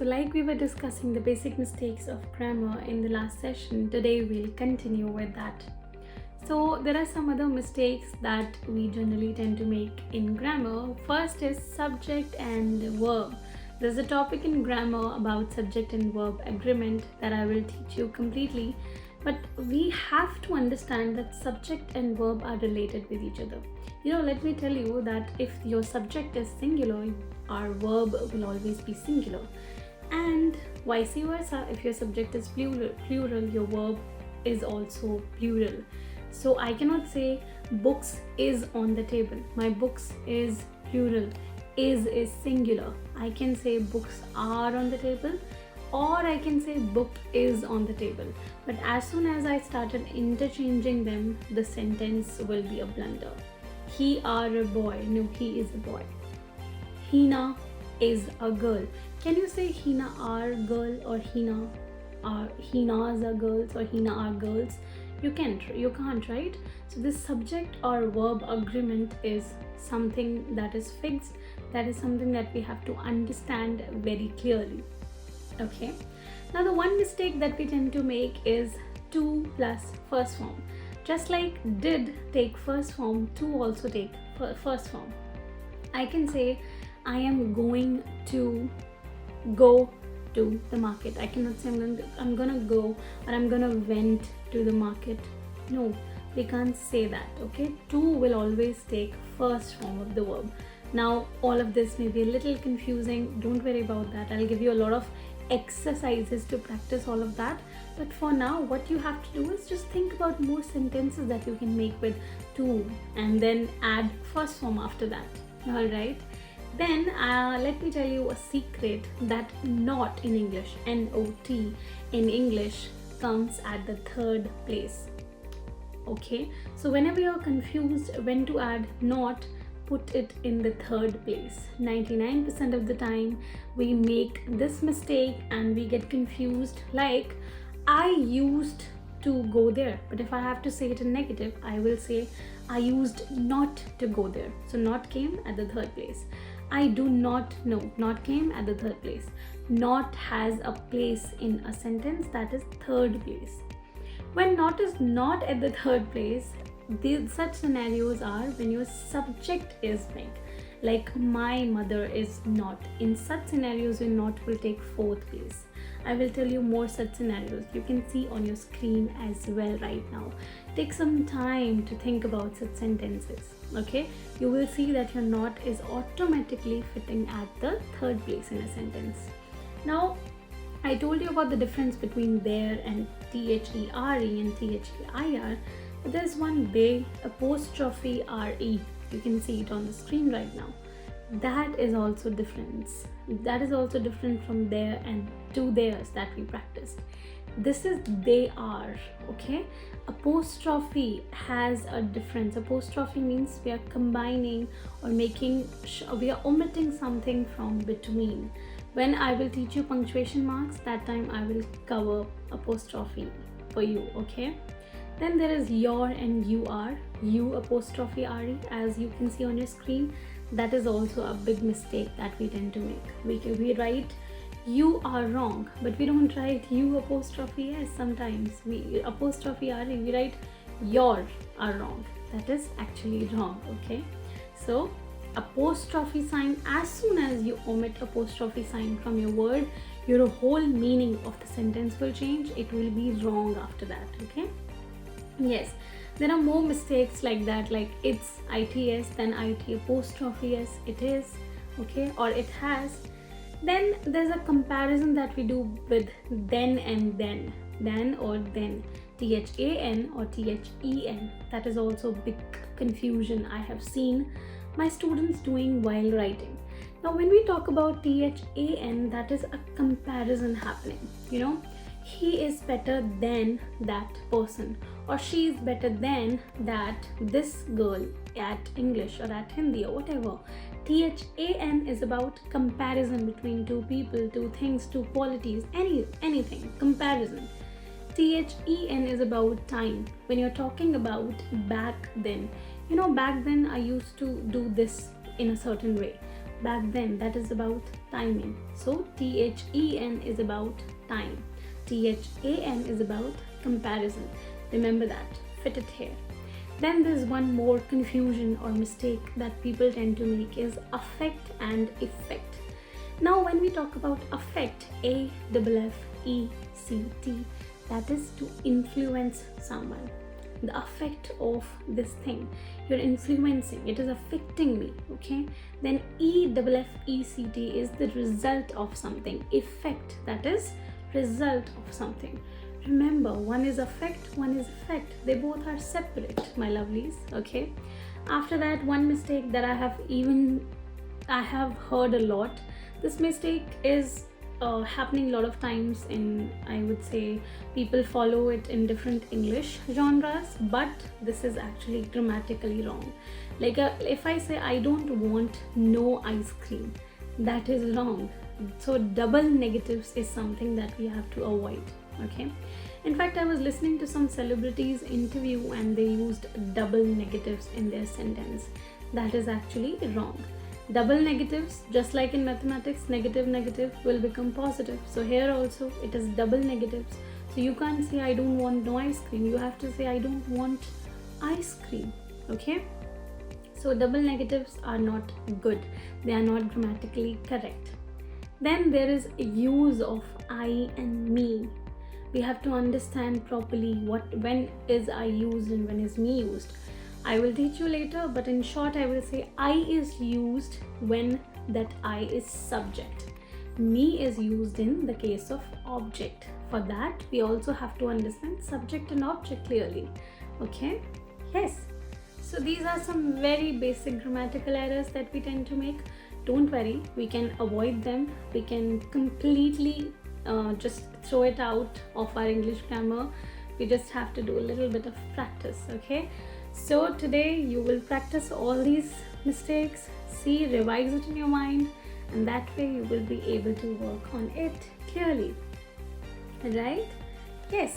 So like we were discussing the basic mistakes of grammar in the last session, today we'll continue with that. So there are some other mistakes that we generally tend to make in grammar. First is subject and verb. There's a topic in grammar about subject and verb agreement that I will teach you completely. But we have to understand that subject and verb are related with each other. Let me tell you that if your subject is singular, our verb will always be singular. And vice versa, if your subject is plural, your verb is also plural. So I cannot say books is on the table. My books is plural. Is singular. I can say books are on the table, or I can say book is on the table. But as soon as I started interchanging them, the sentence will be a blunder. He are a boy. No, he is a boy. Hina is a girl. Can you say Hina are girl or Hinas are girls or Hina are girls? You can't, right? So this subject or verb agreement is something that is fixed. That is something that we have to understand very clearly. Okay. Now the one mistake that we tend to make is to plus first form. Just like did take first form, to also take first form. I can say I am going to go to the market. I cannot say I'm gonna go or I'm gonna went to the market. No, we can't say that. Okay, to will always take first form of the verb. Now all of this may be a little confusing. Don't worry about that. I'll give you a lot of exercises to practice all of that. But for now, what you have to do is just think about more sentences that you can make with to and then add first form after that. All right. Then let me tell you a secret that not in English, N-O-T in English comes at the third place. Okay, so whenever you're confused when to add not, put it in the third place. 99% of the time we make this mistake and we get confused, like I used to go there, but if I have to say it in negative, I will say I used not to go there. So not came at the third place. I do not know, not came at the third place. Not has a place in a sentence, that is third place. When not is not at the third place, such scenarios are when your subject is big, like my mother is not. In such scenarios, your not will take fourth place. I will tell you more such scenarios. You can see on your screen as well right now. Take some time to think about such sentences. Okay, you will see that your not is automatically fitting at the third place in a sentence. Now, I told you about the difference between there and THERE and THEIR. But there's one big apostrophe RE. You can see it on the screen right now. That is also different. That is also different from there and to theirs that we practiced. This is they are. Okay, apostrophe has a difference. Apostrophe means we are combining or we are omitting something from between. When I will teach you punctuation marks, that time I will cover apostrophe for you. Okay, then there is your and you are. You apostrophe re, as you can see on your screen. That is also a big mistake that we tend to make. We write you are wrong, but we don't write you apostrophe s. Sometimes we apostrophe re, we write your are wrong. That is actually wrong. Okay, so apostrophe sign, as soon as you omit apostrophe sign from your word, your whole meaning of the sentence will change. It will be wrong after that. Okay, yes, there are more mistakes like that, like it's its, then it apostrophe s, it is. Okay, or it has. Then there's a comparison that we do with then and then or then, THAN or THEN. That is also big confusion I have seen my students doing while writing. Now when we talk about THAN, that is a comparison happening. He is better than that person, or she is better than that this girl at English or at Hindi or whatever. THAN is about comparison between two people, two things, two qualities, anything, comparison. THEN is about time. When you're talking about back then, back then I used to do this in a certain way. back then, that is about timing. So THEN is about time. THAN is about comparison. Remember that. Fit it here. Then there's one more confusion or mistake that people tend to make is affect and effect. Now when we talk about affect, AFFECT, that is to influence someone. The effect of this thing, you're influencing, it is affecting me, okay? Then EFFECT is the result of something. Effect, that is result of something. Remember, one is affect, one is effect. They both are separate, my lovelies, okay? After that, one mistake that I have heard a lot. This mistake is happening a lot of times in, I would say, people follow it in different English genres, but this is actually grammatically wrong. Like if I say I don't want no ice cream, that is wrong. So double negatives is something that we have to avoid, okay? In fact, I was listening to some celebrities interview and they used double negatives in their sentence. That is actually wrong. Double negatives, just like in mathematics, negative will become positive. So here also it is double negatives. So you can't say I don't want no ice cream. You have to say I don't want ice cream. Okay? So double negatives are not good. They are not grammatically correct. Then there is a use of I and me. We have to understand properly when is I used and when is me used. I will teach you later, but in short, I will say I is used when that I is subject. Me is used in the case of object. For that, we also have to understand subject and object clearly. Okay? Yes. So these are some very basic grammatical errors that we tend to make. Don't worry, we can avoid them. We can completely just throw it out of our English grammar. We just have to do a little bit of practice. Okay? So today you will practice all these mistakes, see, revise it in your mind, and that way you will be able to work on it clearly. Right? Yes.